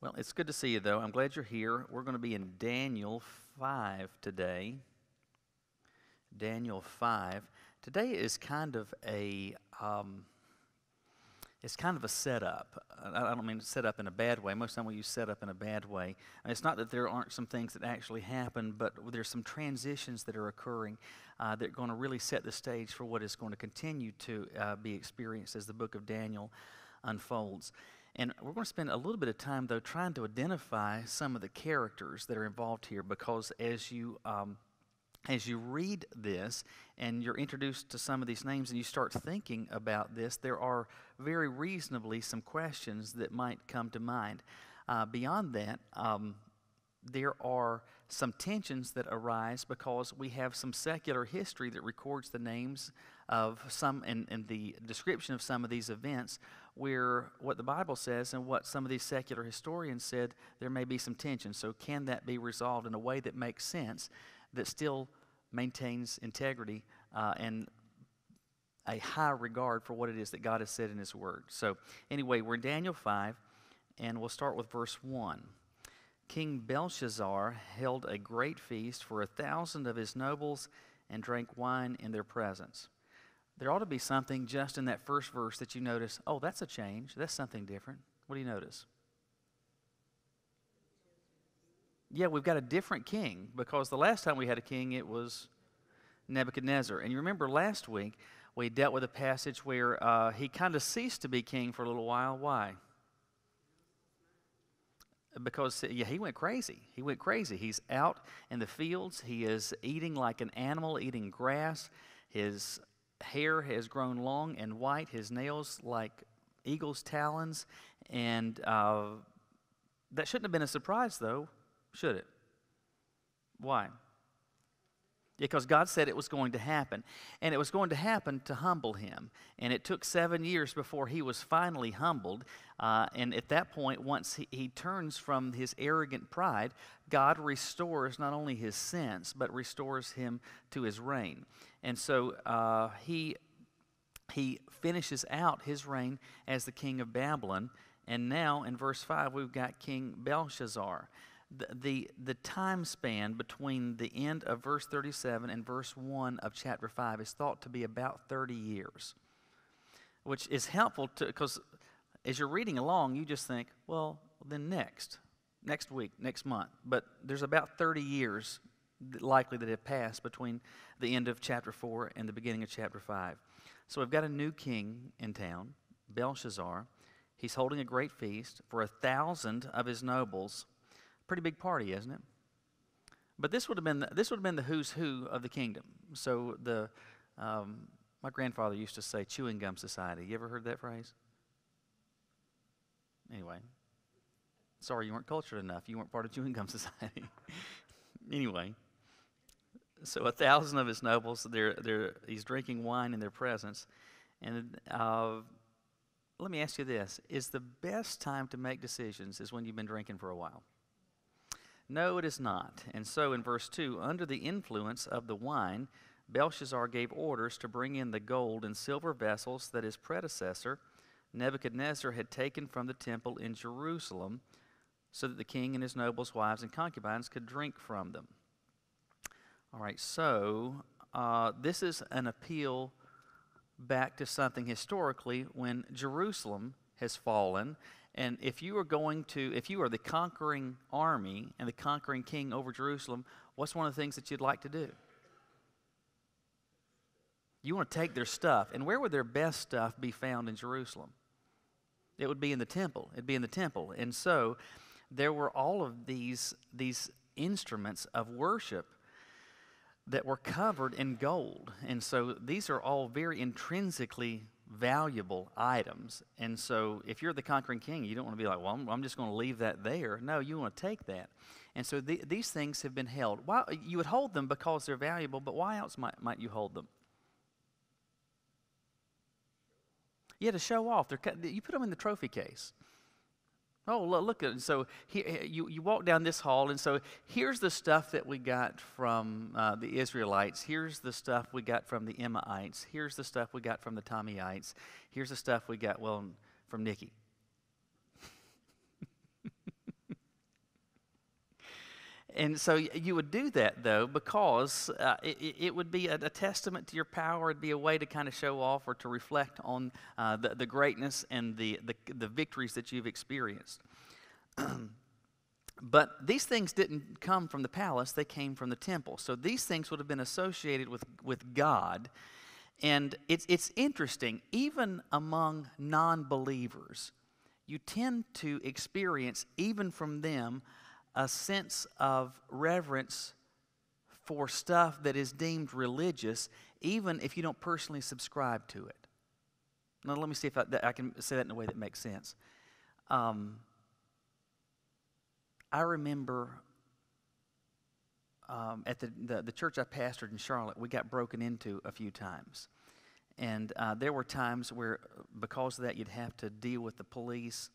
Well, it's good to see you, though. I'm glad you're here. We're going to be in Daniel 5 today. Daniel 5. Today is kind of it's kind of a setup. I don't mean set up in a bad way. Most of the time we use set up in a bad way. It's not that there aren't some things that actually happen, but there's some transitions that are occurring that are going to really set the stage for what is going to continue to be experienced as the book of Daniel unfolds. And we're going to spend a little bit of time, though, trying to identify some of the characters that are involved here, because as you read this and you're introduced to some of these names and you start thinking about this, there are very reasonably some questions that might come to mind. Beyond that, there are some tensions that arise because we have some secular history that records the names of some and the description of some of these events, where what the Bible says and what some of these secular historians said, there may be some tension. So can that be resolved in a way that makes sense, that still maintains integrity and a high regard for what it is that God has said in His Word? So anyway, we're in Daniel 5, and we'll start with verse 1. King Belshazzar held a great feast for 1,000 of his nobles and drank wine in their presence. There ought to be something just in that first verse that you notice, oh, that's a change. That's something different. What do you notice? Yeah, we've got a different king, because the last time we had a king, it was Nebuchadnezzar. And you remember last week, we dealt with a passage where he kind of ceased to be king for a little while. Why? Because he went crazy. He went crazy. He's out in the fields. He is eating like an animal, eating grass. His hair has grown long and white. His nails like eagle's talons. And that shouldn't have been a surprise, though, should it? Why? Because God said it was going to happen. And it was going to happen to humble him. And it took 7 years before he was finally humbled. And at that point, once he turns from his arrogant pride, God restores not only his sense, but restores him to his reign. And so he finishes out his reign as the king of Babylon. And now in verse 5, we've got King Belshazzar. The time span between the end of verse 37 and verse 1 of chapter 5 is thought to be about 30 years, which is helpful because as you're reading along, you just think, well, then next week, next month. But there's about 30 years likely that have passed between the end of chapter 4 and the beginning of chapter 5. So we've got a new king in town, Belshazzar. He's holding a great feast for 1,000 of his nobles. Pretty big party, isn't it? But this would have been the who's who of the kingdom. So my grandfather used to say chewing gum society. You ever heard that phrase? Anyway, sorry you weren't cultured enough. You weren't part of chewing gum society. Anyway, so 1,000 of his nobles, he's drinking wine in their presence. And let me ask you this: is the best time to make decisions is when you've been drinking for a while? No, it is not. And so in verse 2, under the influence of the wine, Belshazzar gave orders to bring in the gold and silver vessels that his predecessor, Nebuchadnezzar, had taken from the temple in Jerusalem, so that the king and his nobles, wives, and concubines could drink from them. All right, so this is an appeal back to something historically when Jerusalem has fallen. And if you are the conquering army and the conquering king over Jerusalem, what's one of the things that you'd like to do? You want to take their stuff. And where would their best stuff be found in Jerusalem? It would be in the temple. It'd be in the temple. And so there were all of these instruments of worship that were covered in gold. And so these are all very intrinsically valuable items. And so if you're the conquering king, you don't want to be like, well, I'm just going to leave that there. No, you want to take that. And so these things have been held. Why, you would hold them because they're valuable, but why else might you hold them? Yeah, to show off. You put them in the trophy case. Oh, look at it. So you walk down this hall, and so here's the stuff that we got from the Israelites. Here's the stuff we got from the Emmaites. Here's the stuff we got from the Tommyites. Here's the stuff we got, from Nikki. And so you would do that, though, because it would be a testament to your power. It'd be a way to kind of show off or to reflect on the greatness and the victories that you've experienced. But these things didn't come from the palace. They came from the temple. So these things would have been associated with God. And it's interesting, even among non-believers, you tend to experience, even from them, a sense of reverence for stuff that is deemed religious, even if you don't personally subscribe to it. Now, let me see if I can say that in a way that makes sense. I remember at the church I pastored in Charlotte, we got broken into a few times. And there were times where, because of that, you'd have to deal with the police,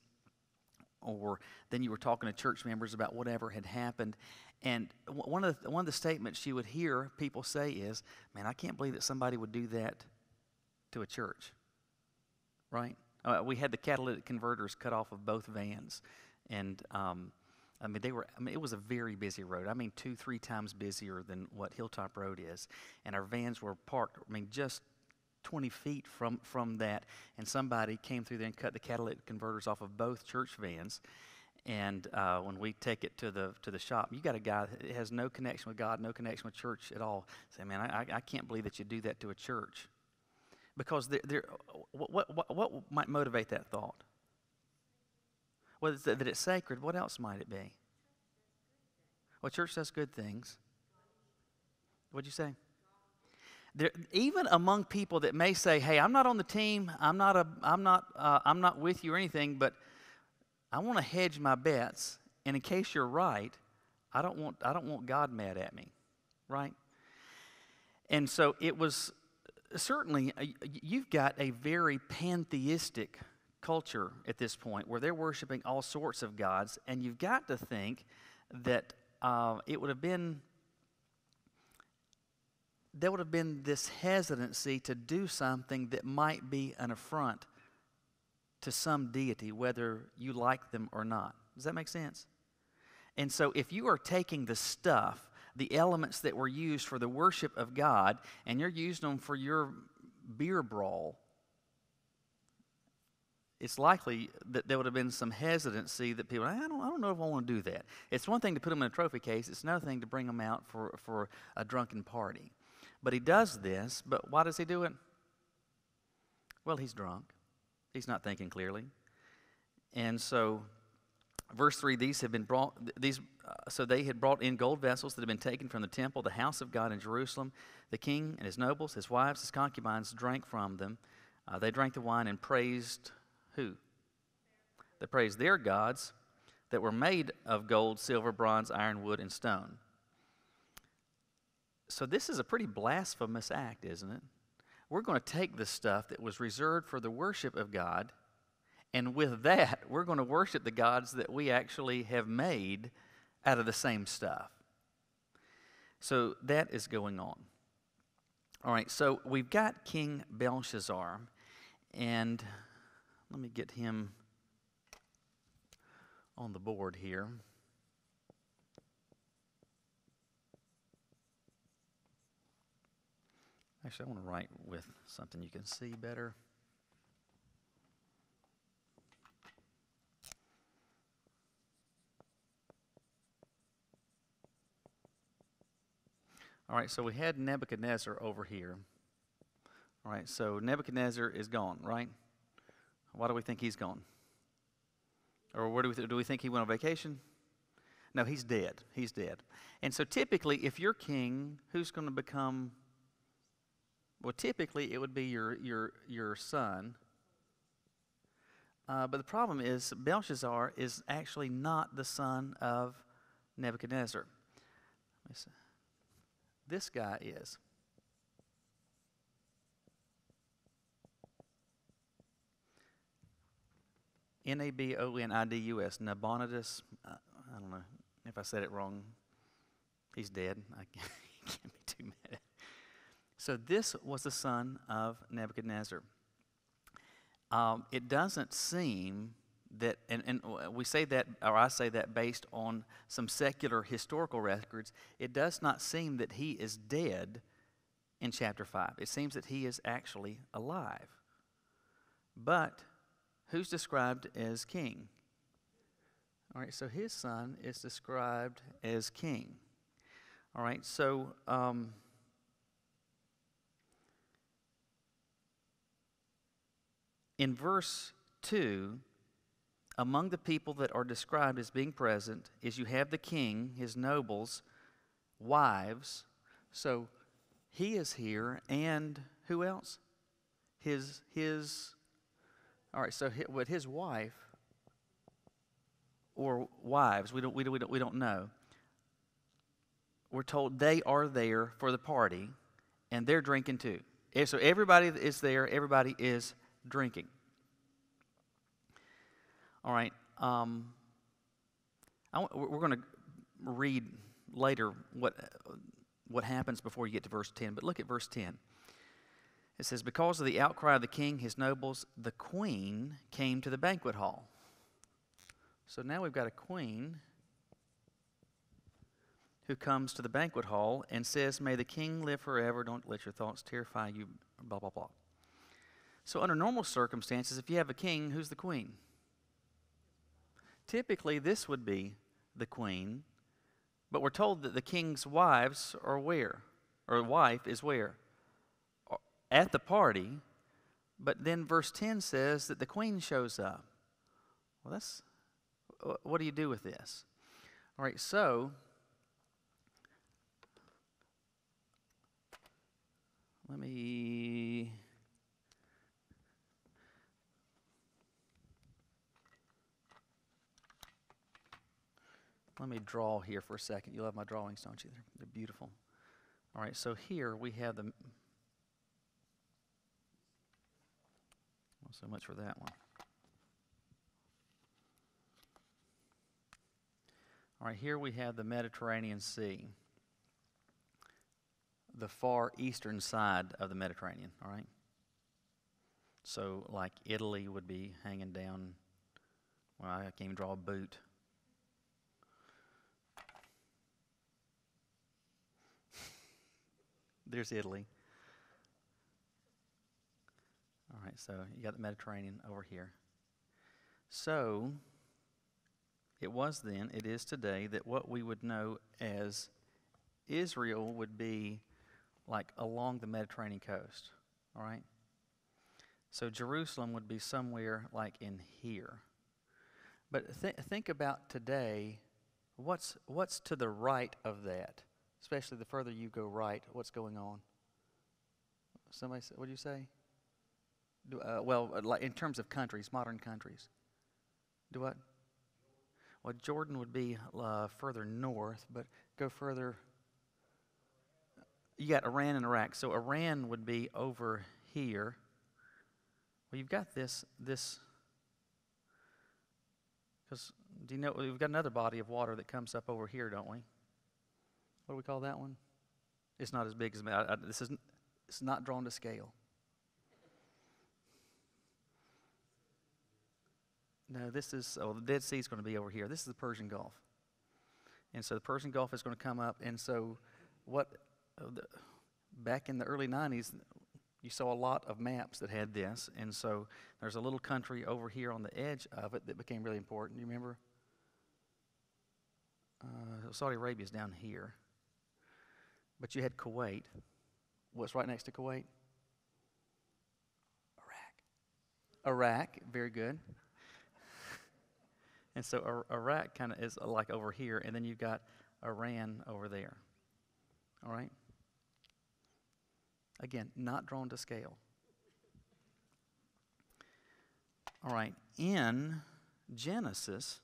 or then you were talking to church members about whatever had happened. And one of the statements you would hear people say is, "Man, I can't believe that somebody would do that to a church." Right? We had the catalytic converters cut off of both vans, and it was a very busy road. 2-3 times busier than what Hilltop Road is, and our vans were parked. Just 20 feet from that, and somebody came through there and cut the catalytic converters off of both church vans. And when we take it to the shop, you got a guy that has no connection with God, no connection with church at all. Say, "Man, I can't believe that you do that to a church," because what might motivate that thought? Well, that it's sacred. What else might it be? Well, church does good things. What'd you say? Even among people that may say, "Hey, I'm not on the team. I'm not with you or anything, but I want to hedge my bets, and in case you're right, I don't want God mad at me," right? And so it was certainly you've got a very pantheistic culture at this point where they're worshiping all sorts of gods, and you've got to think that there would have been this hesitancy to do something that might be an affront to some deity, whether you like them or not. Does that make sense? And so if you are taking the stuff, the elements that were used for the worship of God, and you're using them for your beer brawl, it's likely that there would have been some hesitancy that people, I don't know if I want to do that. It's one thing to put them in a trophy case. It's another thing to bring them out for a drunken party. But he does this, but why does he do it? Well, he's drunk. He's not thinking clearly. And so, verse 3, so they had brought in gold vessels that had been taken from the temple, the house of God in Jerusalem. The king and his nobles, his wives, his concubines drank from them. They drank the wine and praised who? They praised their gods that were made of gold, silver, bronze, iron, wood, and stone. So this is a pretty blasphemous act, isn't it? We're going to take the stuff that was reserved for the worship of God, and with that, we're going to worship the gods that we actually have made out of the same stuff. So that is going on. All right, so we've got King Belshazzar, and let me get him on the board here. Actually, I want to write with something you can see better. All right, so we had Nebuchadnezzar over here. All right, so Nebuchadnezzar is gone, right? Why do we think he's gone? Or where do we think he went on vacation? No, he's dead. He's dead. And so typically, if you're king, who's going to become... Well, typically, it would be your son. But the problem is, Belshazzar is actually not the son of Nebuchadnezzar. Let me see. This guy is. Nabonidus, Nabonidus. I don't know if I said it wrong. He's dead. I can't be too mad. So this was the son of Nebuchadnezzar. It doesn't seem that, and we say that, or I say that based on some secular historical records, it does not seem that he is dead in chapter 5. It seems that he is actually alive. But who's described as king? All right, so his son is described as king. All right, so in verse 2, among the people that are described as being present is you have the king, his nobles, wives. So he is here, and who else? His all right, so with his wife or wives, we don't know. We're told they are there for the party, and they're drinking too. So everybody is there, everybody is drinking. All right, we're going to read later what happens before you get to verse 10, but look at verse 10. It says, because of the outcry of the king, his nobles, the queen came to the banquet hall. So now we've got a queen who comes to the banquet hall and says, may the king live forever, don't let your thoughts terrify you, blah, blah, blah. So under normal circumstances, if you have a king, who's the queen? Typically, this would be the queen, but we're told that the king's wives are where? Or wife is where? At the party, but then verse 10 says that the queen shows up. Well, what do you do with this? All right, so let me draw here for a second. You love my drawings, don't you? They're beautiful. All right, so here we have the... Well, so much for that one. All right, here we have the Mediterranean Sea, the far eastern side of the Mediterranean, all right? So, like Italy would be hanging down, well, I can't even draw a boot. There's Italy. All right, so you got the Mediterranean over here. So, it was then, it is today, that what we would know as Israel would be like along the Mediterranean coast, all right? So Jerusalem would be somewhere like in here. But think about today, what's to the right of that? Especially the further you go right, what's going on? Somebody say, what do you say? Like in terms of countries, modern countries. Do what? Well, Jordan would be further north, but go further. You got Iran and Iraq. So Iran would be over here. Well, you've got this, because do you know, we've got another body of water that comes up over here, don't we? What do we call that one? It's not as big as, it's not drawn to scale. No, the Dead Sea is going to be over here. This is the Persian Gulf. And so the Persian Gulf is going to come up. And so back in the early 90s, you saw a lot of maps that had this. And so there's a little country over here on the edge of it that became really important. You remember? Saudi Arabia is down here. But you had Kuwait. What's right next to Kuwait? Iraq, very good. And so Iraq kind of is like over here, and then you've got Iran over there. All right? Again, not drawn to scale. All right, in Genesis,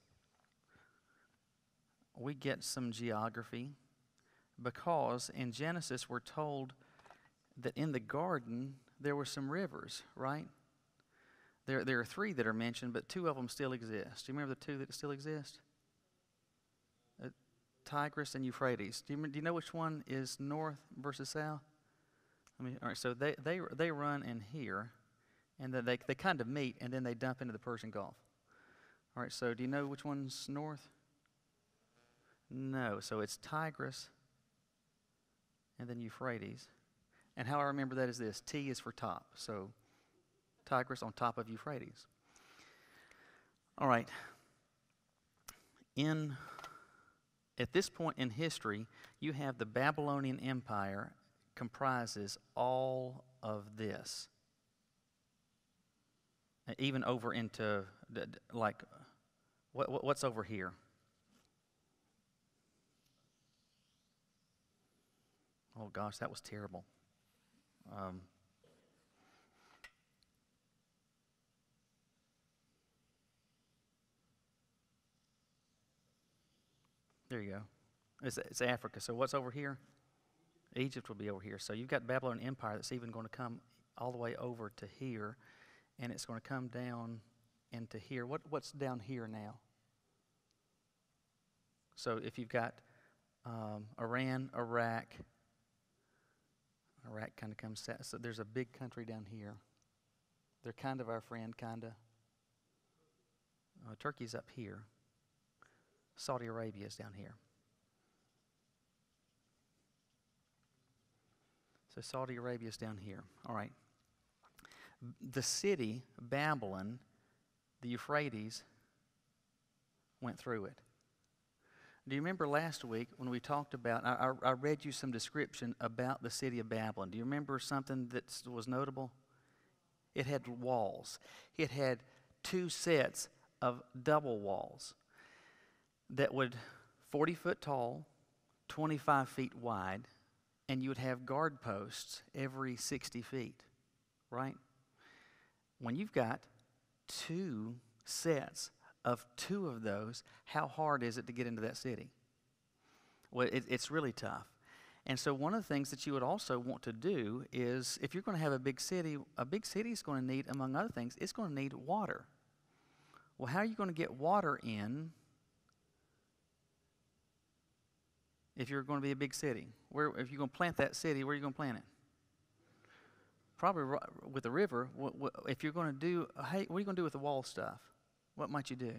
we get some geography because in Genesis we're told that in the garden there were some rivers, right? There are three that are mentioned, but two of them still exist. Do you remember the two that still exist? Tigris and Euphrates. Do you know which one is north versus south? All right, so they run in here, and then they kind of meet, and then they dump into the Persian Gulf. All right, so do you know which one's north? No, so it's Tigris and then Euphrates. And how I remember that is this. T is for top. So Tigris on top of Euphrates. All right. At this point in history, you have the Babylonian Empire comprises all of this. Even over into, like, what's over here? Oh gosh, that was terrible. There you go. It's Africa. So what's over here? Egypt will be over here. So you've got Babylonian Empire that's even going to come all the way over to here, and it's going to come down into here. What's down here now? So if you've got Iran, Iraq kind of comes, so there's a big country down here. They're kind of our friend, kind of. Turkey's up here. Saudi Arabia is down here. So Saudi Arabia is down here. All right. The city, Babylon, the Euphrates, went through it. Do you remember last week when we talked about, I read you some description about the city of Babylon. Do you remember something that was notable? It had walls. It had 2 sets of double walls that would 40 foot tall, 25 feet wide, and you would have guard posts every 60 feet, right? When you've got 2 sets of 2 of those, how hard is it to get into that city? Well, it's really tough. And so one of the things that you would also want to do is, if you're going to have a big city is going to need, among other things, it's going to need water. Well, how are you going to get water in if you're going to be a big city? If you're going to plant that city, where are you going to plant it? Probably with the river. If you're going to do, hey, what are you going to do with the wall stuff? What might you do?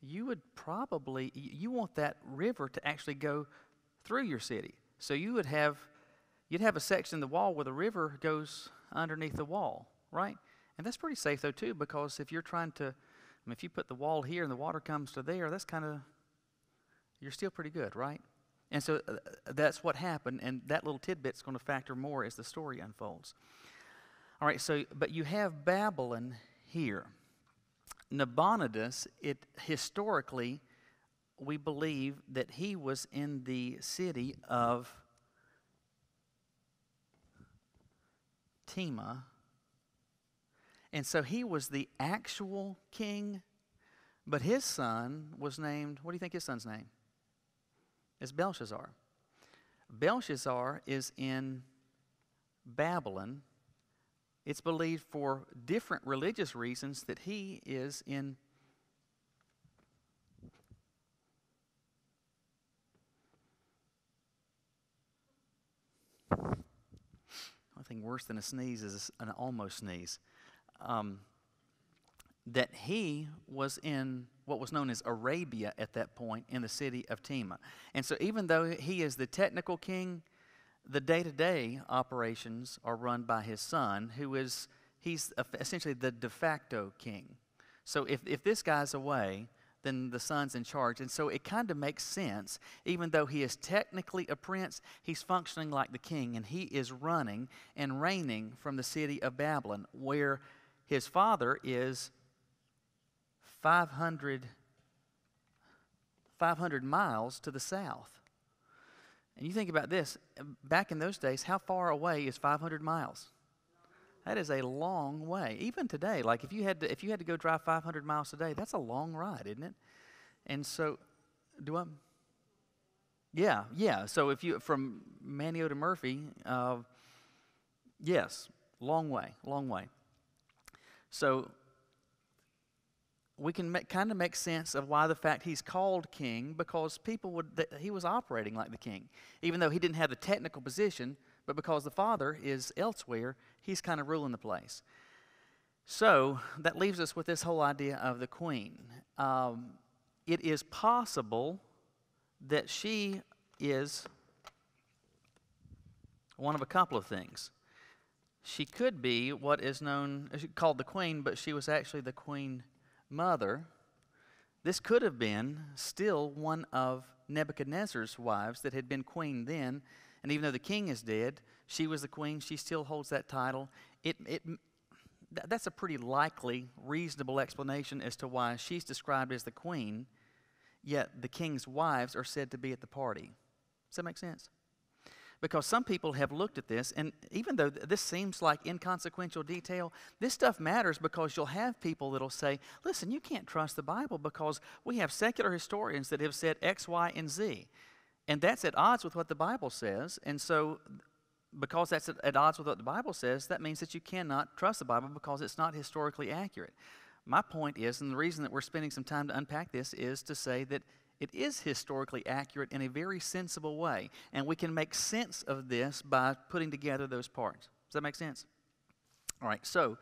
You would probably, you want that river to actually go through your city. So you'd have a section of the wall where the river goes underneath the wall, right? And that's pretty safe though too, because if you're trying to, if you put the wall here and the water comes to there, that's kind of, you're still pretty good, right? And so that's what happened, and that little tidbit's going to factor more as the story unfolds. All right, so, but you have Babylon here. Nabonidus, historically, we believe that he was in the city of Tema. And so he was the actual king, but his son was named, what do you think his son's name? It's Belshazzar. Belshazzar is in Babylon. It's believed for different religious reasons that he is in one thing worse than a sneeze is an almost sneeze. That he was in what was known as Arabia at that point, in the city of Tema. And so even though he is the technical king, the day-to-day operations are run by his son, he's essentially the de facto king. So if this guy's away, then the son's in charge. And so it kind of makes sense. Even though he is technically a prince, he's functioning like the king, and he is running and reigning from the city of Babylon, where his father is 500 miles to the south. And you think about this, back in those days, how far away is 500 miles? That is a long way. Even today, like if you had to go drive 500 miles a day, that's a long ride, isn't it? And so, Yeah. So if you, from Manteo to Murphy, yes, long way. So we can kind of make sense of why the fact he's called king, because he was operating like the king. Even though he didn't have the technical position, but because the father is elsewhere, he's kind of ruling the place. So that leaves us with this whole idea of the queen. It is possible that she is one of a couple of things. She could be what is known, called the queen, but she was actually the queen mother. This could have been still one of Nebuchadnezzar's wives that had been queen then, and even though the king is dead, she was the queen. She still holds that title. That's a pretty likely, reasonable explanation as to why she's described as the queen, yet the king's wives are said to be at the party. Does that make sense? Because some people have looked at this, and even though this seems like inconsequential detail, this stuff matters because you'll have people that'll say, listen, you can't trust the Bible because we have secular historians that have said X, Y, and Z. And that's at odds with what the Bible says. And so because that's at odds with what the Bible says, that means that you cannot trust the Bible because it's not historically accurate. My point is, and the reason that we're spending some time to unpack this is to say that it is historically accurate in a very sensible way, and we can make sense of this by putting together those parts. Does that make sense? All right, so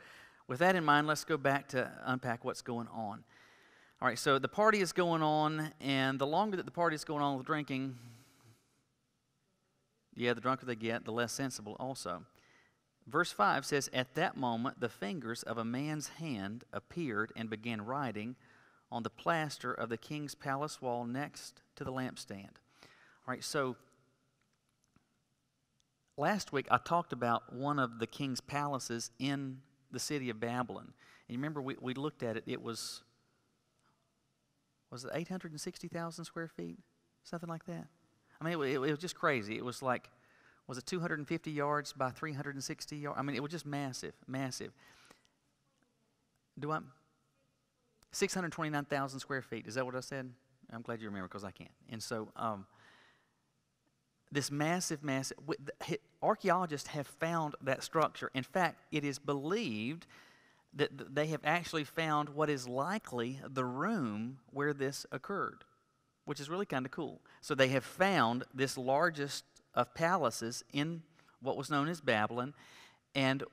with that in mind, let's go back to unpack what's going on. All right, so the party is going on, and the longer that the party is going on with drinking, the drunker they get, the less sensible also. Verse 5 says, "At that moment the fingers of a man's hand appeared and began writing on the plaster of the king's palace wall next to the lampstand." All right, so last week I talked about one of the king's palaces in the city of Babylon. And you remember we looked at it. It was it 860,000 square feet? Something like that. I mean, it was just crazy. It was like, was it 250 yards by 360 yards? I mean, it was just massive, massive. 629,000 square feet. Is that what I said? I'm glad you remember because I can't. And so this massive, archaeologists have found that structure. In fact, it is believed that they have actually found what is likely the room where this occurred, which is really kind of cool. So they have found this largest of palaces in what was known as Babylon. And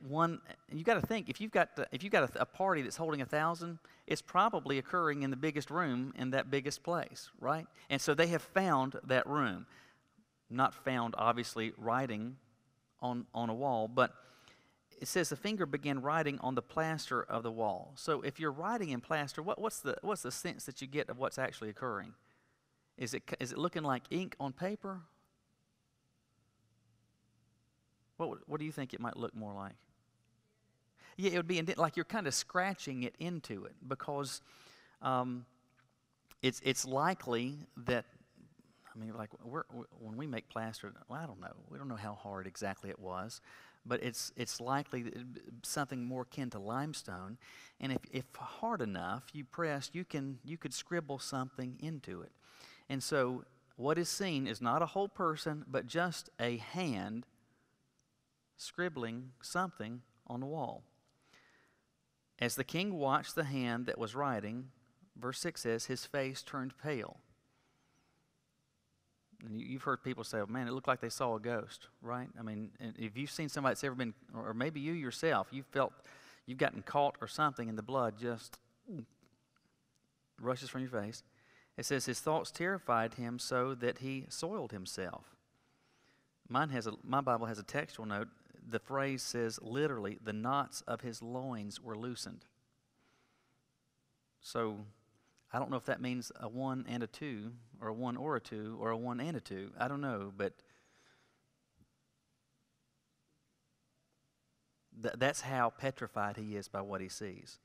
you got to think, if you've got a party that's holding 1,000, it's probably occurring in the biggest room in that biggest place, right? And so they have found that room. Not found, obviously, writing on a wall, but it says the finger began writing on the plaster of the wall. So if you're writing in plaster, what's the sense that you get of what's actually occurring? Is it looking like ink on paper? What do you think it might look more like? Yeah, it would be like you're kind of scratching it into it because it's likely that, I mean, like when we make plaster, well, I don't know. We don't know how hard exactly it was, but it's likely something more akin to limestone. And if hard enough you pressed, you could scribble something into it. And so what is seen is not a whole person, but just a hand scribbling something on the wall. As the king watched the hand that was writing, verse 6 says, his face turned pale. And you've heard people say, oh, man, it looked like they saw a ghost, right? I mean, if you've seen somebody that's ever been, or maybe you yourself, you've gotten caught or something and the blood just rushes from your face. It says his thoughts terrified him so that he soiled himself. My Bible has a textual note. The phrase says literally, the knots of his loins were loosened. So I don't know if that means a 1 and a 2, or a 1 or a 2, or a 1 and a 2. I don't know, but that's how petrified he is by what he sees.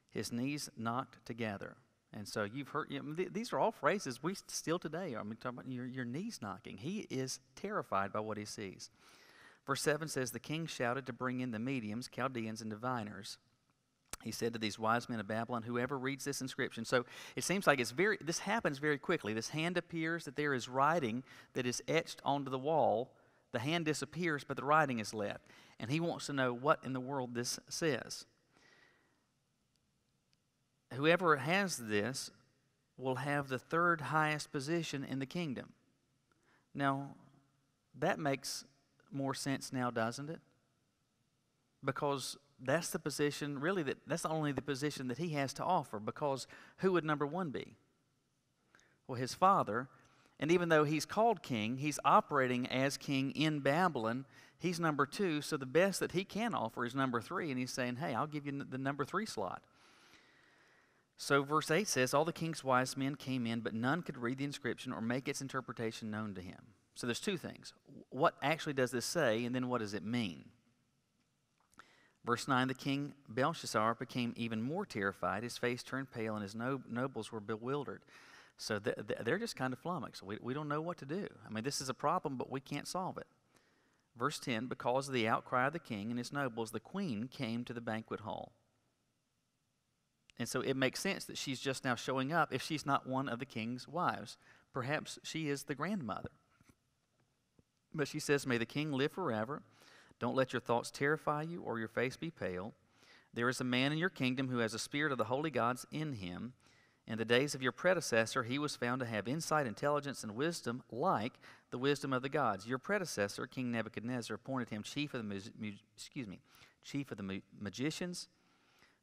His knees knocked together. And so you've heard, these are all phrases we still today are. I mean, talking about your knees knocking. He is terrified by what he sees. Verse 7 says, the king shouted to bring in the mediums, Chaldeans, and diviners. He said to these wise men of Babylon, whoever reads this inscription. So it seems like this happens very quickly. This hand appears, that there is writing that is etched onto the wall. The hand disappears, but the writing is left. And he wants to know what in the world this says. Whoever has this will have the third highest position in the kingdom. Now, that makes more sense now, doesn't it? because that's the position, really, that's only the position that he has to offer, because who would number one be? Well, his father. And even though he's called king, he's operating as king in Babylon. He's number two, so the best that he can offer is number three, and he's saying, hey, I'll give you the number three slot. So verse 8 says, all the king's wise men came in, but none could read the inscription or make its interpretation known to him. So there's two things. What actually does this say, and then what does it mean? Verse 9, the king Belshazzar became even more terrified. His face turned pale, and his nobles were bewildered. So they're just kind of flummoxed. We don't know what to do. I mean, this is a problem, but we can't solve it. Verse 10, because of the outcry of the king and his nobles, the queen came to the banquet hall. And so it makes sense that she's just now showing up if she's not one of the king's wives. Perhaps she is the grandmother. But she says, may the king live forever. Don't let your thoughts terrify you or your face be pale. There is a man in your kingdom who has a spirit of the holy gods in him. In the days of your predecessor, he was found to have insight, intelligence, and wisdom like the wisdom of the gods. Your predecessor, King Nebuchadnezzar, appointed him chief of the magicians,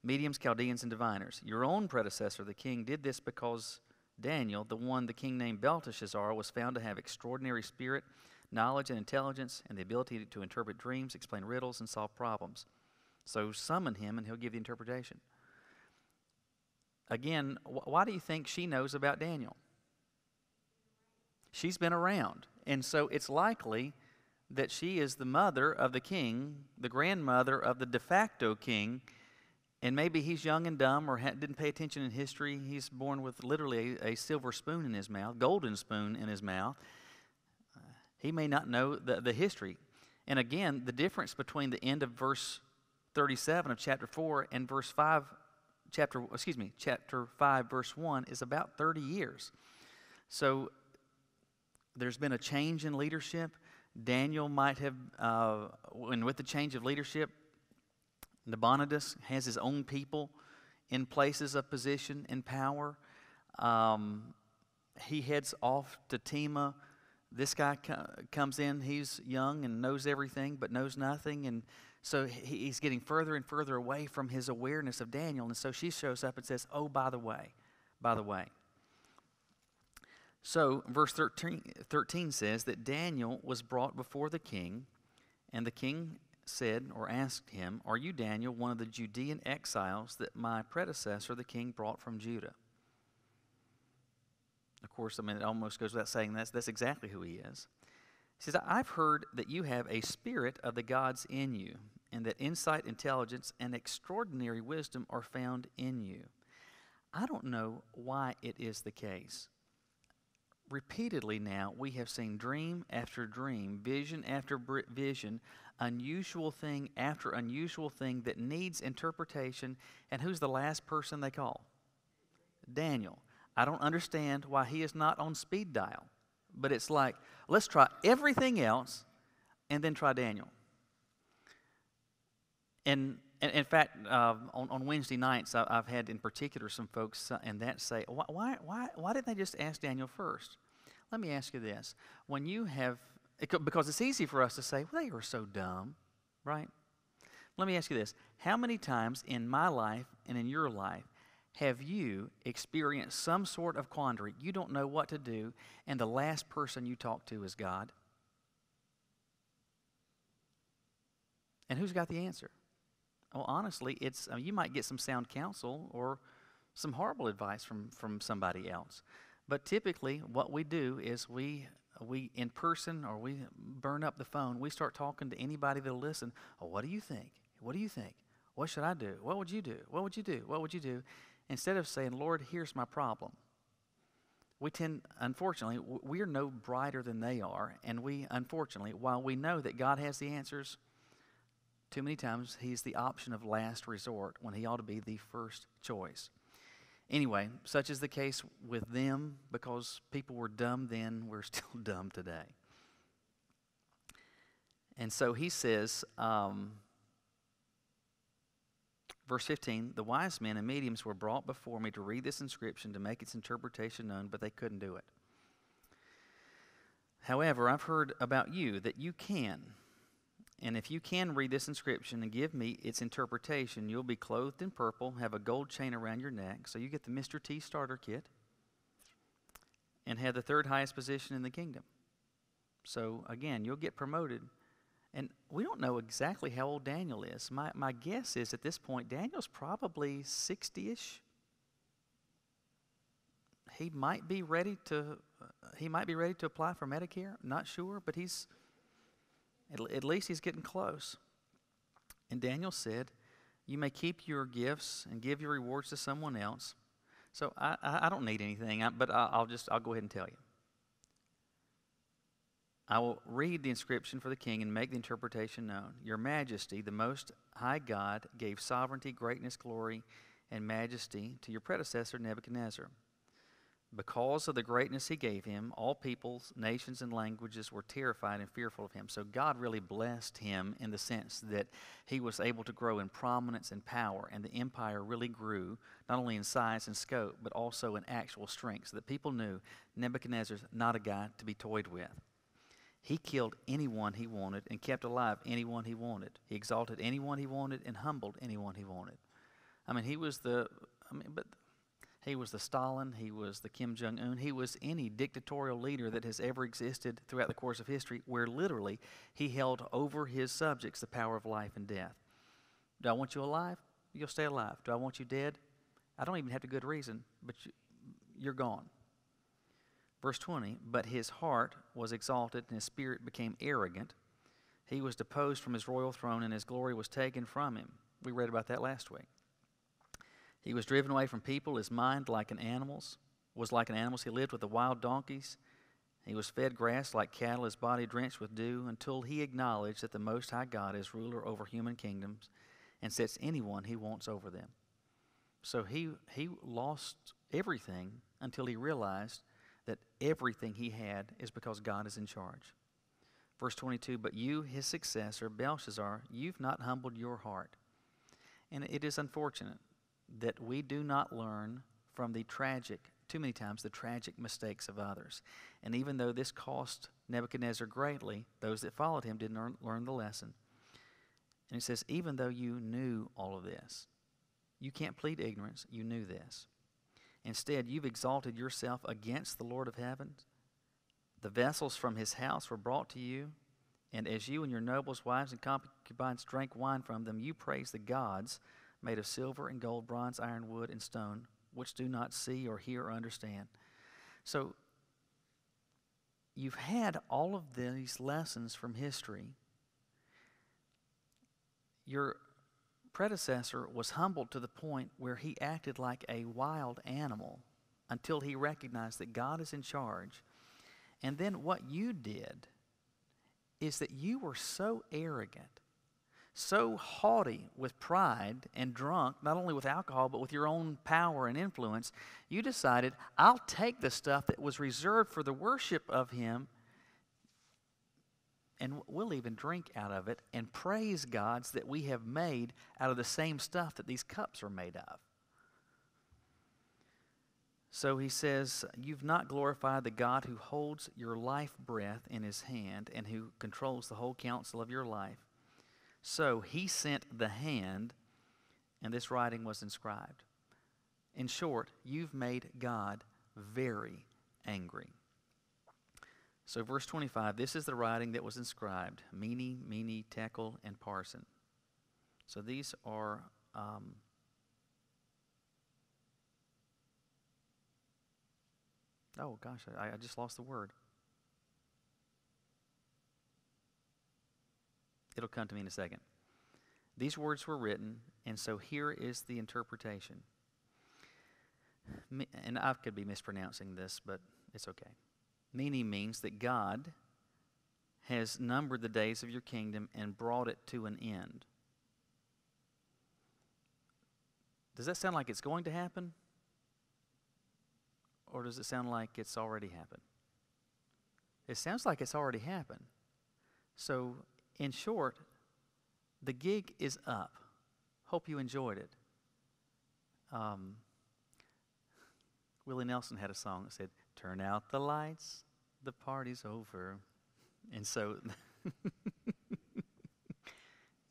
mediums, Chaldeans, and diviners. Your own predecessor, the king, did this because Daniel, the one the king named Belteshazzar, was found to have extraordinary spirit, knowledge, and intelligence, and the ability to interpret dreams, explain riddles, and solve problems. So summon him, and he'll give the interpretation. Again, why do you think she knows about Daniel? She's been around. And so it's likely that she is the mother of the king, the grandmother of the de facto king, and maybe he's young and dumb or didn't pay attention in history. He's born with literally a silver spoon in his mouth, golden spoon in his mouth. He may not know the history. And again, the difference between the end of verse 37 of chapter 4 and chapter 5, verse 1 is about 30 years. So there's been a change in leadership. Daniel might have, and with the change of leadership, Nabonidus has his own people in places of position and power. He heads off to Tema. This guy comes in, he's young and knows everything but knows nothing, and so he's getting further and further away from his awareness of Daniel, and so she shows up and says, oh, by the way. So verse 13 says that Daniel was brought before the king, and the king said or asked him, are you Daniel, one of the Judean exiles that my predecessor, the king, brought from Judah? Of course, I mean, it almost goes without saying that's exactly who he is. He says, I've heard that you have a spirit of the gods in you, and that insight, intelligence, and extraordinary wisdom are found in you. I don't know why it is the case. Repeatedly now, we have seen dream after dream, vision after vision, unusual thing after unusual thing that needs interpretation. And who's the last person they call? Daniel. I don't understand why he is not on speed dial. But it's like, let's try everything else and then try Daniel. And in fact, on Wednesday nights, I've had in particular some folks and that say, why didn't they just ask Daniel first? Let me ask you this. When you have, because it's easy for us to say, well, they were so dumb, right? Let me ask you this. How many times in my life and in your life have you experienced some sort of quandary? You don't know what to do, and the last person you talk to is God. And who's got the answer? Well, honestly, you might get some sound counsel or some horrible advice from somebody else. But typically, what we do is we in person, or we burn up the phone, we start talking to anybody that'll listen. Oh, what do you think? What do you think? What should I do? What would you do? What would you do? What would you do? Instead of saying, Lord, here's my problem. We tend, unfortunately, we're no brighter than they are. And we, unfortunately, while we know that God has the answers, too many times he's the option of last resort when he ought to be the first choice. Anyway, such is the case with them, because people were dumb then, we're still dumb today. And so he says, verse 15, the wise men and mediums were brought before me to read this inscription, to make its interpretation known, but they couldn't do it. However, I've heard about you that you can. And if you can read this inscription and give me its interpretation, you'll be clothed in purple, have a gold chain around your neck. So you get the Mr. T starter kit and have the third highest position in the kingdom. So again, you'll get promoted. And we don't know exactly how old Daniel is. My guess is at this point, Daniel's probably 60-ish. He might be ready to apply for Medicare. Not sure, but at least he's getting close. And Daniel said, "You may keep your gifts and give your rewards to someone else." So I don't need anything, but I'll go ahead and tell you. I will read the inscription for the king and make the interpretation known. Your Majesty, the Most High God, gave sovereignty, greatness, glory, and majesty to your predecessor Nebuchadnezzar. Because of the greatness he gave him, all peoples, nations, and languages were terrified and fearful of him. So God really blessed him in the sense that he was able to grow in prominence and power, and the empire really grew, not only in size and scope, but also in actual strength, so that people knew Nebuchadnezzar's not a guy to be toyed with. He killed anyone he wanted and kept alive anyone he wanted. He exalted anyone he wanted and humbled anyone he wanted. He was the Stalin, he was the Kim Jong-un, he was any dictatorial leader that has ever existed throughout the course of history, where literally he held over his subjects the power of life and death. Do I want you alive? You'll stay alive. Do I want you dead? I don't even have a good reason, but you're gone. Verse 20, but his heart was exalted and his spirit became arrogant. He was deposed from his royal throne and his glory was taken from him. We read about that last week. He was driven away from people. His mind was like an animal's. He lived with the wild donkeys. He was fed grass like cattle, his body drenched with dew, until he acknowledged that the Most High God is ruler over human kingdoms and sets anyone he wants over them. So he lost everything until he realized that everything he had is because God is in charge. Verse 22, but you, his successor, Belshazzar, you've not humbled your heart. And it is unfortunate that we do not learn from too many times, the tragic mistakes of others. And even though this cost Nebuchadnezzar greatly, those that followed him didn't learn the lesson. And he says, even though you knew all of this, you can't plead ignorance, you knew this. Instead, you've exalted yourself against the Lord of heaven. The vessels from his house were brought to you, and as you and your nobles, wives, and concubines drank wine from them, you praised the gods made of silver and gold, bronze, iron, wood, and stone, which do not see or hear or understand. So, you've had all of these lessons from history. Your predecessor was humbled to the point where he acted like a wild animal until he recognized that God is in charge. And then what you did is that you were so arrogant, so haughty with pride and drunk, not only with alcohol, but with your own power and influence, you decided, I'll take the stuff that was reserved for the worship of him, and we'll even drink out of it and praise gods that we have made out of the same stuff that these cups are made of. So he says, you've not glorified the God who holds your life breath in his hand and who controls the whole counsel of your life. So he sent the hand, and this writing was inscribed. In short, you've made God very angry. So verse 25, this is the writing that was inscribed, Mene, Mene, Tekel, and Parsin. So these are oh gosh, I just lost the word. It'll come to me in a second. These words were written, and so here is the interpretation. And I could be mispronouncing this, but it's okay. Mene means that God has numbered the days of your kingdom and brought it to an end. Does that sound like it's going to happen? Or does it sound like it's already happened? It sounds like it's already happened. So, in short, the gig is up. Hope you enjoyed it. Willie Nelson had a song that said, turn out the lights, the party's over. And so,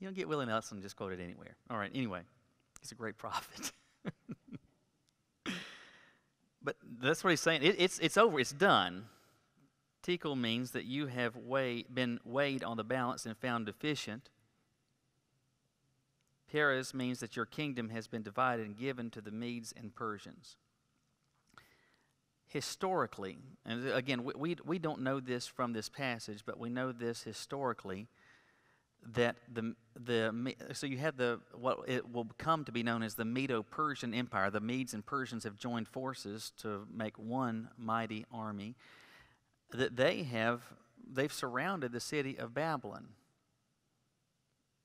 You don't get Willie Nelson and just quote it anywhere. All right, anyway, he's a great prophet. But that's what he's saying. It's over. It's done. Tekel means that you have been weighed on the balance and found deficient. Peres means that your kingdom has been divided and given to the Medes and Persians. Historically, and again, we don't know this from this passage, but we know this historically, that so you had what it will come to be known as the Medo-Persian Empire. The Medes and Persians have joined forces to make one mighty army. That they've surrounded the city of Babylon.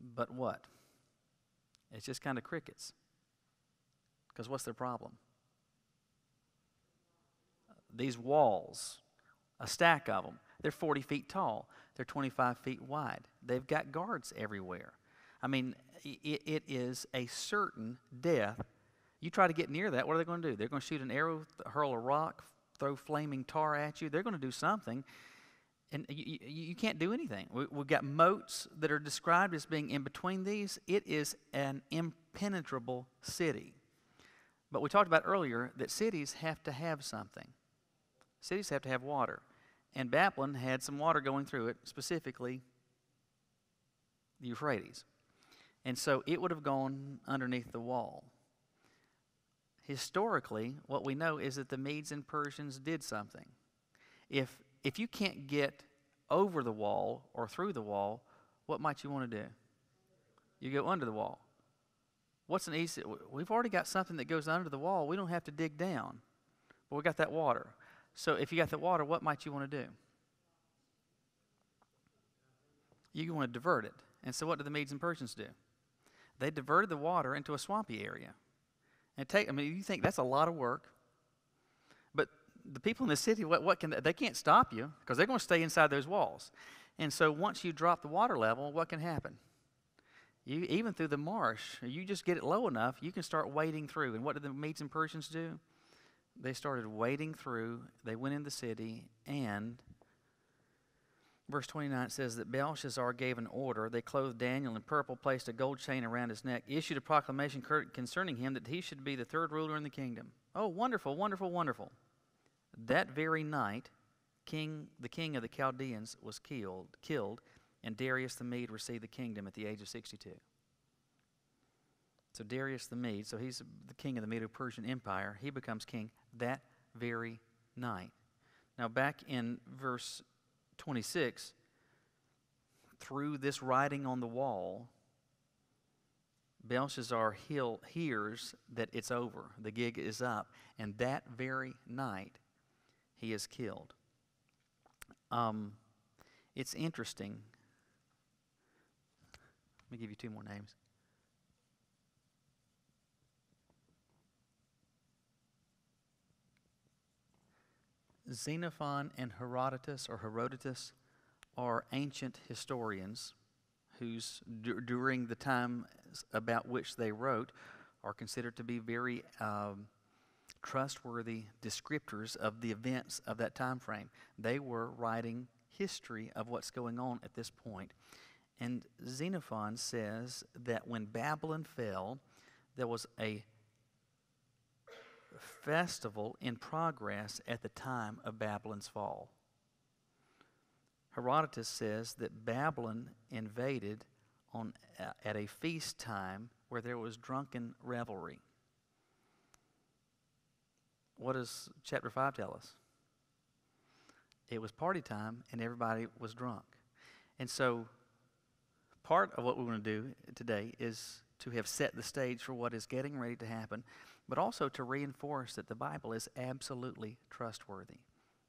But what? It's just kind of crickets. Because what's their problem? These walls, a stack of them, they're 40 feet tall. They're 25 feet wide. They've got guards everywhere. I mean, it is a certain death. You try to get near that, what are they going to do? They're going to shoot an arrow, hurl a rock, throw flaming tar at you. They're going to do something. And you can't do anything. We've got moats that are described as being in between these. It is an impenetrable city. But we talked about earlier that cities have to have something. Cities have to have water. And Babylon had some water going through it, specifically the Euphrates. And so it would have gone underneath the wall. Historically, what we know is that the Medes and Persians did something. If you can't get over the wall or through the wall, what might you want to do? You go under the wall. What's an easy? We've already got something that goes under the wall. We don't have to dig down. But we got that water. So if you got the water, what might you want to do? You want to divert it. And so what did the Medes and Persians do? They diverted the water into a swampy area. And you think that's a lot of work. But the people in the city, they can't stop you because they're going to stay inside those walls. And so once you drop the water level, what can happen? Even through the marsh, you just get it low enough, you can start wading through. And what did the Medes and Persians do? They started wading through. They went in the city, and verse 29 says that Belshazzar gave an order. They clothed Daniel in purple, placed a gold chain around his neck, issued a proclamation concerning him that he should be the third ruler in the kingdom. Oh, wonderful, wonderful, wonderful. That very night, the king of the Chaldeans was killed, and Darius the Mede received the kingdom at the age of 62. So Darius the Mede, so he's the king of the Medo-Persian Empire. He becomes king that very night. Now back in verse 26, through this writing on the wall, Belshazzar hears that it's over. The gig is up. And that very night, he is killed. It's interesting. Let me give you two more names. Xenophon and Herodotus are ancient historians whose, during the time about which they wrote, are considered to be very trustworthy descriptors of the events of that time frame. They were writing history of what's going on at this point. And Xenophon says that when Babylon fell, there was a festival in progress at the time of Babylon's fall. Herodotus says that Babylon invaded at a feast time where there was drunken revelry. What does chapter 5 tell us? It was party time and everybody was drunk. And so part of what we want to do today is to have set the stage for what is getting ready to happen, but also to reinforce that the Bible is absolutely trustworthy.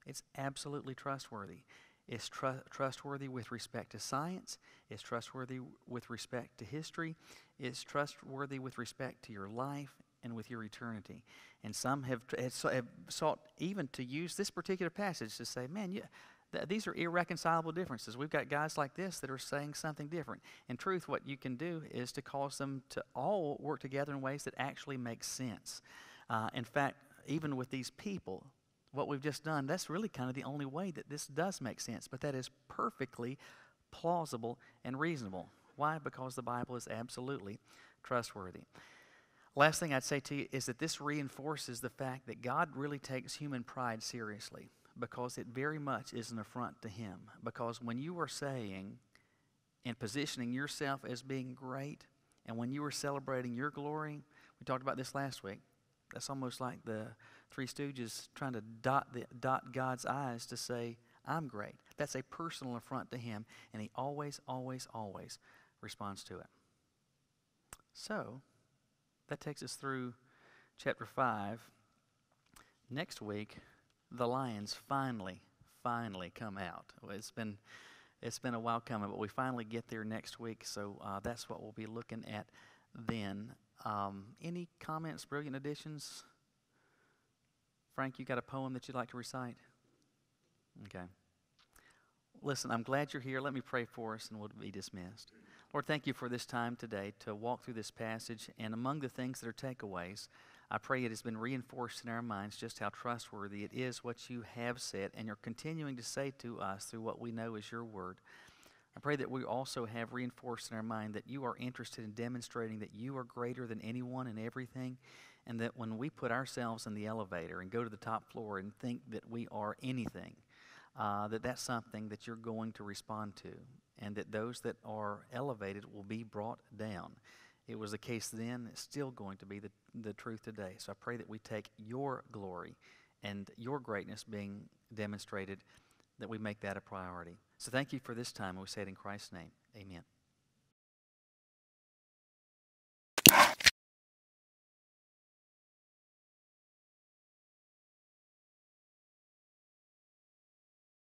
It's absolutely trustworthy. It's trustworthy with respect to science. It's trustworthy with respect to history. It's trustworthy with respect to your life and with your eternity. And some have sought even to use this particular passage to say, man, these are irreconcilable differences. We've got guys like this that are saying something different. In truth, what you can do is to cause them to all work together in ways that actually make sense. In fact, even with these people, what we've just done, that's really kind of the only way that this does make sense, but that is perfectly plausible and reasonable. Why? Because the Bible is absolutely trustworthy. Last thing I'd say to you is that this reinforces the fact that God really takes human pride seriously, because it very much is an affront to Him. Because when you are saying and positioning yourself as being great, and when you are celebrating your glory, we talked about this last week, that's almost like the Three Stooges trying to dot God's I's to say, I'm great. That's a personal affront to Him, and He always, always, always responds to it. So, that takes us through chapter 5. Next week, the lions finally come out. It's been a while coming, but we finally get there next week, so that's what we'll be looking at then. Any comments, brilliant additions? Frank, you got a poem that you'd like to recite? Okay. Listen, I'm glad you're here. Let me pray for us, and we'll be dismissed. Lord, thank you for this time today to walk through this passage. And among the things that are takeaways, I pray it has been reinforced in our minds just how trustworthy it is what you have said and you're continuing to say to us through what we know is your word. I pray that we also have reinforced in our mind that you are interested in demonstrating that you are greater than anyone and everything, and that when we put ourselves in the elevator and go to the top floor and think that we are anything, that's something that you're going to respond to, and that those that are elevated will be brought down. It was the case then, it's still going to be the truth today. So I pray that we take your glory and your greatness being demonstrated, that we make that a priority. So thank you for this time, and we say it in Christ's name. Amen.